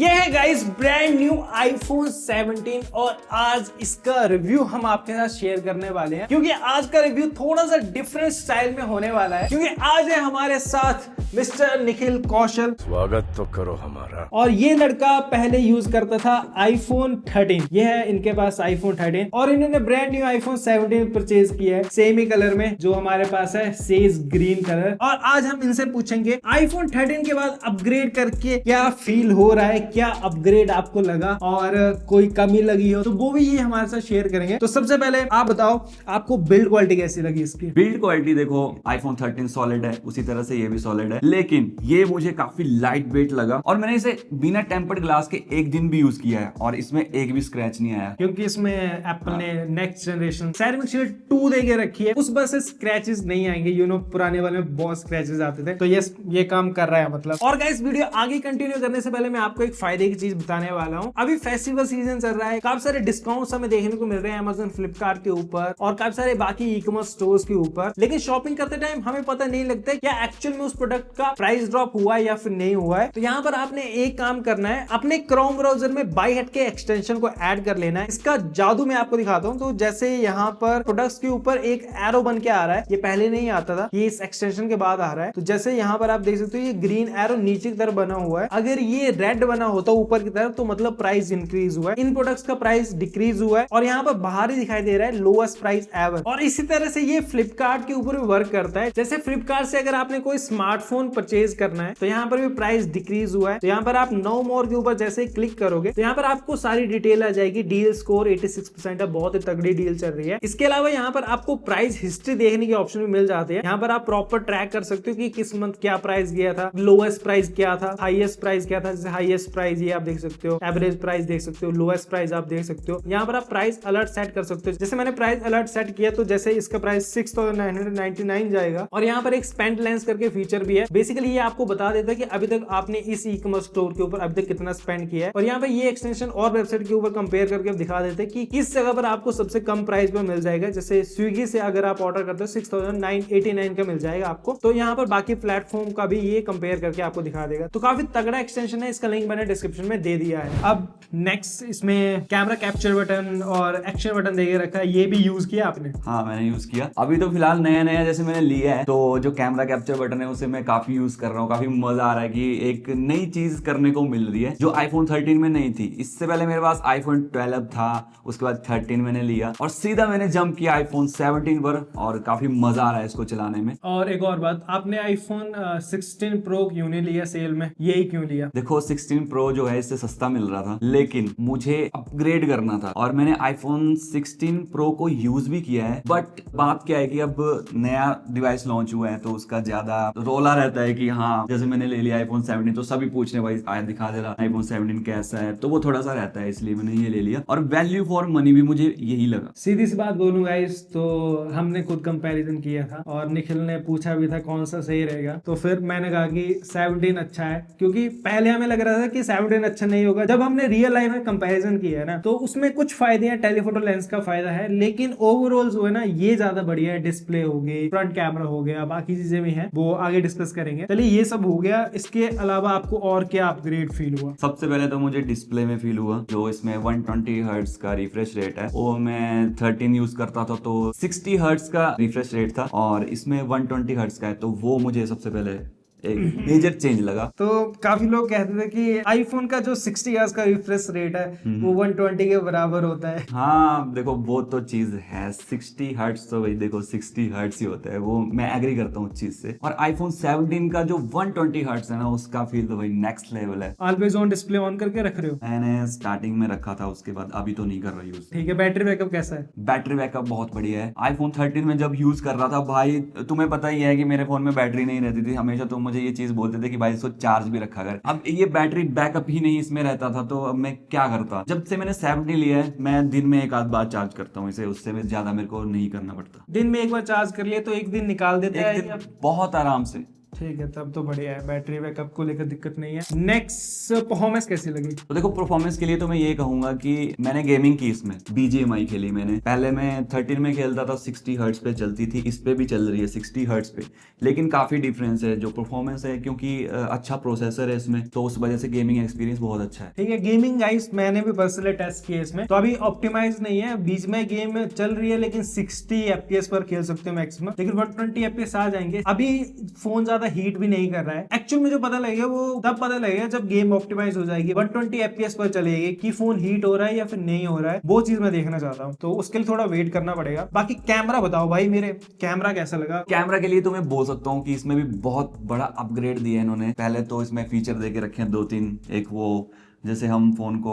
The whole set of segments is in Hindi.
ये है गाइस ब्रांड न्यू आईफोन 17 और आज इसका रिव्यू हम आपके साथ शेयर करने वाले हैं क्योंकि आज का रिव्यू थोड़ा सा डिफरेंट स्टाइल में होने वाला है क्योंकि आज है हमारे साथ मिस्टर निखिल कौशल। स्वागत तो करो हमारा। और ये लड़का पहले यूज करता था आईफोन 13। ये है इनके पास आईफोन 13 और इन्होंने ब्रांड न्यू आईफोन 17 परचेज किया है सेम ही कलर में जो हमारे पास है सेज ग्रीन कलर। और आज हम इनसे पूछेंगे आईफोन 13 के बाद अपग्रेड करके क्या फील हो रहा है, क्या अपग्रेड आपको लगा और कोई कमी लगी हो तो वो भी ये हमारे साथ शेयर करेंगे। तो सबसे पहले आप बताओ आपको बिल्ड क्वालिटी कैसी लगी इसकी? बिल्ड क्वालिटी देखो आईफोन 13 सॉलिड है, उसी तरह से ये भी सॉलिड है, लेकिन ये मुझे काफी लाइट वेट लगा और मैंने इसे बिना टेम्पर्ड ग्लास के एक दिन भी यूज किया है और इसमें एक भी स्क्रैच नहीं आया क्योंकि इसमें एप्पल ने नेक्स्ट जनरेशन सेरेमिक शील्ड 2 देके रखी है, उस वजह से स्क्रैचेस नहीं आएंगे। पुराने वाले में बहुत स्क्रैचेस आते थे तो ये काम कर रहा है मतलब। और गाइस वीडियो आगे कंटिन्यू करने से पहले मैं आपको एक फायदे की चीज बताने वाला हूँ। अभी फेस्टिवल सीजन चल रहा है, काफी सारे डिस्काउंट्स हमें देखने को मिल रहे हैं अमेज़न फ्लिपकार्ट के ऊपर और काफी सारे बाकी ई कॉमर्स स्टोर्स के ऊपर, लेकिन शॉपिंग करते टाइम हमें पता नहीं लगता क्या एक्चुअल में उस प्रोडक्ट का प्राइस ड्रॉप हुआ है या फिर नहीं हुआ है। तो यहाँ पर आपने एक काम करना है, अपने क्रोम ब्राउजर में बाय हेड के एक्सटेंशन को ऐड कर लेना है। इसका जादू मैं आपको दिखाता हूँ। तो जैसे यहाँ पर प्रोडक्ट्स के ऊपर एक एरो बन के आ रहा है, ये पहले नहीं आता था, ये इस एक्सटेंशन के बाद आ रहा है। तो जैसे यहाँ पर आप देख सकते हो ये ग्रीन एरो नीचे की तरफ बना हुआ है, अगर ये रेड बना होता ऊपर की तरफ तो मतलब प्राइस इंक्रीज हुआ है, इन प्रोडक्ट्स का प्राइस डिक्रीज हुआ है और यहाँ पर बाहर ही दिखाई दे रहा है लोएस्ट प्राइस एवर। और इसी तरह से ये फ्लिपकार्ट के ऊपर भी वर्क करता है। जैसे फ्लिपकार्ट से अगर आपने कोई स्मार्टफोन परचेज करना है तो यहाँ पर भी प्राइस डिक्रीज हुआ है। तो यहाँ पर आप नो मोर के ऊपर जैसे क्लिक करोगे तो यहाँ पर आपको सारी डिटेल आ जाएगी। डील स्कोर 86% है, बहुत ही तगड़ी डील चल रही है। इसके अलावा यहाँ पर आपको प्राइस हिस्ट्री देखने की ऑप्शन भी मिल जाती है। यहाँ पर आप प्रॉपर ट्रैक कर सकते हो कि किस मंथ क्या प्राइस गया था, लोएस्ट प्राइस क्या था, हाईएस्ट प्राइस क्या था। जैसे हाईएस्ट प्राइस ये आप देख सकते हो, एवरेज प्राइस देख सकते हो, लोएस्ट प्राइस आप देख सकते हो। यहाँ पर आप प्राइस अलर्ट सेट कर सकते हो। जैसे मैंने प्राइस अलर्ट सेट किया तो जैसे इसका प्राइस 6999 जाएगा। और यहाँ पर एक स्पेंड लेंस करके फीचर भी है। बेसिकली ये आपको बता देता है कि अभी तक आपने इस ई कॉमर्स स्टोर के ऊपर अभी तक कितना स्पेंड किया है। और यहाँ पर ये एक्सटेंशन और वेबसाइट के ऊपर कंपेयर करके दिखा देते हैं कि किस जगह पर आपको सबसे कम प्राइस पे मिल जाएगा। जैसे स्विगी से अगर आप ऑर्डर करते हो 6989 का मिल जाएगा आपको, तो यहाँ पर बाकी प्लेटफॉर्म का भी ये कंपेयर करके आपको दिखा देगा। तो काफी तगड़ा एक्सटेंशन है, इसका लिंक मैंने डिस्क्रिप्शन में दे दिया है। अब नेक्स्ट इसमें कैमरा कैप्चर बटन और एक्शन बटन देके रखा है, ये भी यूज किया आपने? हाँ मैंने यूज किया। अभी तो फिलहाल नया जैसे मैंने लिया है तो जो कैमरा कैप्चर बटन है उसे मैं काफी यूज कर रहा हूँ। काफी मजा आ रहा है कि एक नई चीज करने को मिल रही है जो आईफोन 13 में नहीं थी। इससे पहले मेरे पास आईफोन 12 था, उसके बाद 13 मैंने लिया और सीधा मैंने जंप किया आईफोन 17 पर और काफी मजा आ रहा है इसको चलाने में। और एक और बात, आपने आईफोन 16 प्रो क्यों नहीं लिया सेल में? यही क्यों लिया? देखो 16 प्रो जो है इससे सस्ता मिल रहा था, लेकिन मुझे अपग्रेड करना था और मैंने आईफोन 16 प्रो को यूज भी किया है। बट बात क्या है कि अब नया डिवाइस लॉन्च हुआ है तो उसका ज्यादा रोला रहता है कि हाँ जैसे मैंने ले लिया आईफोन 17 तो सभी पूछने भाई आया दिखा दे रहा आईफोन 17 कैसा है, तो वो थोड़ा सा रहता है, इसलिए मैंने ये ले लिया और वैल्यू फॉर मनी भी मुझे यही लगा। सीधी सी बात बोलूं गाइस, तो हमने खुद कंपैरिजन किया था और निखिल ने पूछा भी था कौन सा सही रहेगा, तो फिर मैंने कहा कि 17 अच्छा है क्योंकि पहले हमें लग रहा था कि 17 अच्छा नहीं होगा। जब हमने रियल लाइफ में कंपैरिजन किया है ना तो उसमें कुछ फायदे हैं, टेलीफोटो लेंस का फायदा है, लेकिन ओवरऑल जो है ना ये ज्यादा बढ़िया है। डिस्प्ले हो गई, फ्रंट कैमरा हो गया, बाकी चीजें भी हैं वो आगे डिस्कस करेंगे। चलिए ये सब हो गया, इसके अलावा आपको और क्या अपग्रेड फील हुआ? सबसे पहले तो मुझे डिस्प्ले में फील हुआ, जो इसमें 120 हर्ट्ज का रिफ्रेश रेट है वो मैं 13 यूज करता था तो 60 हर्ट्ज का रिफ्रेश रेट था और इसमें 120 हर्ट्ज का है, तो वो मुझे सबसे पहले एक मेजर चेंज लगा। तो काफी लोग कहते थे कि आईफोन का जो 60 हर्ट्ज का रिफ्रेश रेट है वो 120 के बराबर होता है। हाँ देखो वो तो चीज है, 60 हर्ट्ज तो भाई देखो 60 हर्ट्ज ही होता है, वो मैं एग्री करता हूँ उस चीज से। और आईफोन 17 का जो 120 हर्ट्ज है ना उसका फील तो भाई नेक्स्ट लेवल है। ऑलवेज ऑन डिस्प्ले ऑन करके रख रहे हो? मैंने स्टार्टिंग में रखा था, उसके बाद अभी तो नहीं कर रहा यूज। ठीक है, बैटरी बैकअप कैसा है? बैटरी बैकअप बहुत बढ़िया है। आईफोन 13 में जब यूज कर रहा था भाई, तुम्हें पता ही है कि मेरे फोन में बैटरी नहीं रहती थी हमेशा, तो मुझे ये चीज बोलते थे कि भाई इसको चार्ज भी रखा कर। अब ये बैटरी बैकअप ही नहीं इसमें रहता था तो अब मैं क्या करता। जब से मैंने 17 लिया है मैं दिन में एक आध बार चार्ज करता हूँ इसे, उससे ज्यादा मेरे को नहीं करना पड़ता। दिन में एक बार चार्ज कर लिया तो एक दिन निकाल देते हैं बहुत आराम से। ठीक है, तब तो बढ़िया है, बैटरी बैकअप को लेकर दिक्कत नहीं है। नेक्स्ट, परफॉर्मेंस कैसी लगी? तो देखो परफॉर्मेंस के लिए तो मैं ये कहूंगा कि मैंने गेमिंग की, इसमें BGMI खेली मैंने। पहले मैं 13 में खेलता था, 60 हर्ट्ज पे चलती थी, इस पे भी चल रही है 60 हर्ट्ज पे, लेकिन काफी डिफरेंस है जो परफॉर्मेंस है, क्योंकि अच्छा प्रोसेसर है इसमें, तो उस वजह से गेमिंग एक्सपीरियंस बहुत अच्छा है। ठीक है, गेमिंग गाइस मैंने भी पर्सनली टेस्ट किया इसमें, तो अभी ऑप्टिमाइज नहीं है, बीच में गेम चल रही है, लेकिन 60 FPS पर खेल सकते हो मैक्सिमम, लेकिन 120 FPS आ जाएंगे। अभी फोन ज्यादा हीट भी नहीं कर रहा है। एक्चुअल में जो पता लगेगा वो तब पता लगेगा जब गेम ऑप्टिमाइज हो जाएगी, 120 FPS पर चलेगी कि फोन हीट हो रहा है या फिर नहीं हो रहा है, वो चीज मैं देखना चाहता हूँ, तो उसके लिए थोड़ा वेट करना पड़ेगा। बाकी कैमरा बताओ भाई, मेरे कैमरा कैसा लगा? कैमरा के लिए तो मैं बोल सकता हूँ कि इसमें भी बहुत बड़ा अपग्रेड दिया है इन्होंने। पहले तो इसमें फीचर दे के रखे हैं 2-3, एक वो जैसे हम फोन को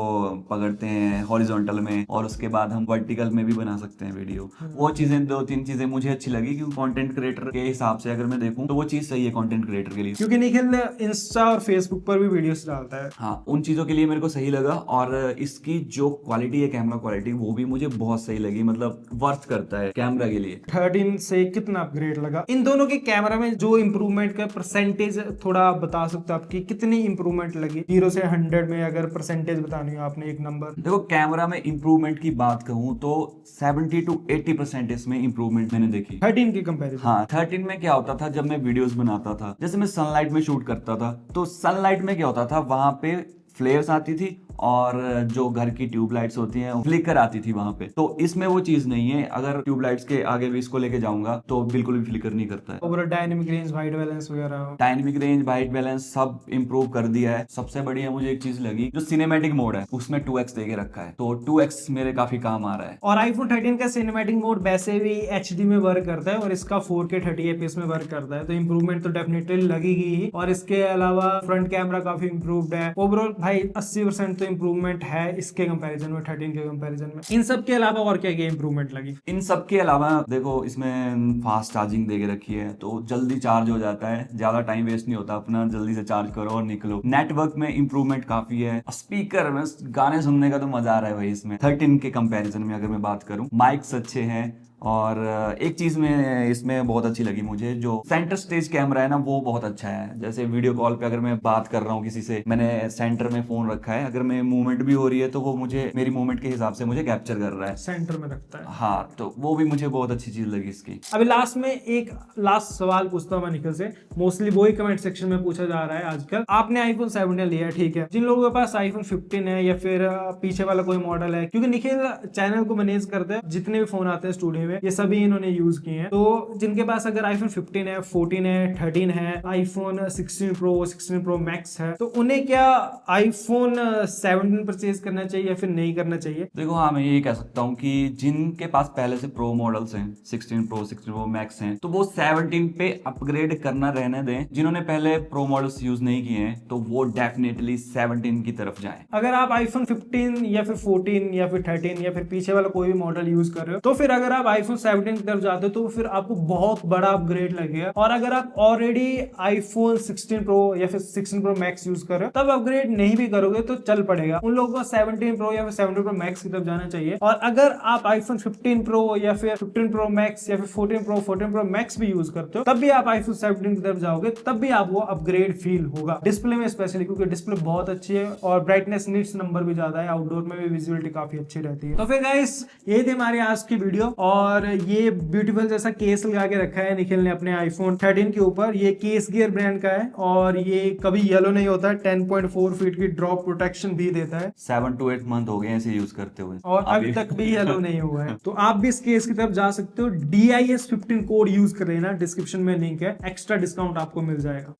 पकड़ते हैं हॉरिजॉन्टल में और उसके बाद हम वर्टिकल में भी बना सकते हैं वीडियो, वो चीजें 2-3 चीजें मुझे अच्छी लगी, क्योंकि कंटेंट क्रिएटर के हिसाब से अगर मैं देखूं तो वो चीज सही है कंटेंट क्रिएटर के लिए, क्योंकि निखिल इंस्टा और फेसबुक पर भी वीडियोस डालता है। हाँ उन चीजों के लिए मेरे को सही लगा। और इसकी जो क्वालिटी है, कैमरा क्वालिटी, वो भी मुझे बहुत सही लगी, मतलब वर्थ करता है कैमरा के लिए। 13 से कितना अपग्रेड लगा? इन दोनों के कैमरा में जो इंप्रूवमेंट का परसेंटेज थोड़ा आप बता सकते हो, आपकी कितनी इंप्रूवमेंट लगी 0 से 100 में, अगर परसेंटेज बतानी हो आपने एक नंबर? देखो कैमरा में इंप्रूवमेंट की बात कहूँ तो 70 to 80% इसमें इंप्रूवमेंट मैंने देखी 13 के कंपैरिजन। हाँ 13 में क्या होता था, जब मैं वीडियोस बनाता था, जैसे मैं सनलाइट में शूट करता था, तो सनलाइट में क्या होता था, वहां पे फ्लेयर्स आती थी और जो घर की ट्यूबलाइट्स होती हैं फ्लिकर आती थी वहां पे। तो इसमें वो चीज नहीं है, अगर ट्यूबलाइट्स के आगे भी इसको लेके जाऊंगा तो बिल्कुल भी फ्लिकर नहीं करता है। Overall dynamic range, white balance वगैरह, डायनेमिक रेंज, वाइट बैलेंस सब इंप्रूव कर दिया है। सबसे बढ़िया मुझे एक चीज लगी, जो सिनेमैटिक मोड है उसमें 2x दे के रखा है, तो 2x मेरे काफी काम आ रहा है। और iPhone 13 का सिनेमैटिक मोड वैसे भी HD में वर्क करता है और इसका 4K 30 FPS में वर्क करता है, तो इंप्रूवमेंट तो डेफिनेटली लगेगी ही। और इसके अलावा फ्रंट कैमरा काफी इंप्रूव्ड है। ओवरऑल भाई 80% तो इंप्रूवमेंट है इसके कंपैरिजन में, 13 के कंपैरिजन में। इन सब के अलावा और क्या इंप्रूवमेंट लगी? इन सब के अलावा देखो इसमें फास्ट चार्जिंग दे के रखी है, तो जल्दी चार्ज हो जाता है, ज्यादा टाइम वेस्ट नहीं होता अपना, जल्दी से चार्ज करो और निकलो। नेटवर्क में इंप्रूवमेंट काफी है। स्पीकर में गाने सुनने का तो मजा आ रहा है भाई इसमें 13 के कंपैरिजन में। अगर मैं बात करूं, माइक्स अच्छे हैं। और एक चीज में इसमें बहुत अच्छी लगी मुझे, जो सेंटर स्टेज कैमरा है ना, वो बहुत अच्छा है। जैसे वीडियो कॉल पे अगर मैं बात कर रहा हूँ किसी से, मैंने सेंटर में फोन रखा है, अगर मैं मूवमेंट भी हो रही है तो वो मुझे मेरी मूवमेंट के हिसाब से मुझे कैप्चर कर रहा है, सेंटर में रखता है। हाँ, तो वो भी मुझे बहुत अच्छी चीज लगी इसकी। अभी लास्ट में एक लास्ट सवाल पूछता हूँ मैं निखिल से, मोस्टली वो ही कमेंट सेक्शन में पूछा जा रहा है आजकल। आपने iPhone 17 लिया, ठीक है, जिन लोगों के पास iPhone 15 है या फिर पीछे वाला कोई मॉडल है, क्योंकि निखिल चैनल को मैनेज करते हैं, जितने भी फोन आते हैं स्टूडियो में ये सभी इन्होंने यूज किए हैं। तो जिनके पास अगर iPhone 15 है, 14 है, 13 है, iPhone 16 Pro, 16 Pro Max है, तो उन्हें क्या iPhone 17 परचेज करना चाहिए या फिर नहीं करना चाहिए? देखो हाँ, मैं यही कह सकता हूँ कि जिनके पास पहले से प्रो मॉडल्स हैं, 16 Pro, 16 Pro Max हैं, तो वो 17 पे अपग्रेड करना रहने दें। जिन्होंने पहले प्रो मॉडल्स यूज नहीं किए हैं तो वो डेफिनेटली 17 की तरफ जाएं। अगर आप iPhone 15 या फिर 14 या फिर 13 या फिर पीछे वाला कोई भी मॉडल यूज कर रहे हो, तो फिर अगर आप iPhone 17 की तरफ जाते हो तो फिर आपको बहुत बड़ा अपग्रेड लगेगा। और अगर आप ऑलरेडी iPhone 16 Pro या फिर 16 Pro Max यूज कर रहे हो, तब अपग्रेड नहीं भी करोगे तो चल पड़ेगा। उन लोगों को 17 Pro या फिर 17 Pro Max की तरफ जाना चाहिए। और अगर आप iPhone 15 Pro या फिर 15 Pro Max या फिर 14 Pro, 14 Pro Max भी यूज करते हो, तब भी आप iPhone 17 की तरफ जाओगे, तब भी आपको अपग्रेड फील होगा डिस्प्ले में स्पेशली, क्योंकि डिस्प्ले बहुत अच्छी है और ब्राइटनेस नीट्स नंबर भी ज्यादा है, आउटडोर में भी विजिबिलिटी काफी अच्छी रहती है। तो फिर गाइस ये थी हमारी आज की वीडियो, और ये ब्यूटीफुल जैसा केस लगा के रखा है निखिल ने अपने iPhone 13 के ऊपर। ये केस गियर ब्रांड का है और ये कभी येलो नहीं होता, 10.4 फीट की ड्रॉप प्रोटेक्शन भी देता है। 7 to 8 मंथ हो गए ऐसे यूज करते हुए और अभी तक भी येलो नहीं हुआ है। तो आप भी इस केस की तरफ जा सकते हो। DIS 15 कोड यूज कर लेना, डिस्क्रिप्शन में लिंक है, एक्स्ट्रा डिस्काउंट आपको मिल जाएगा।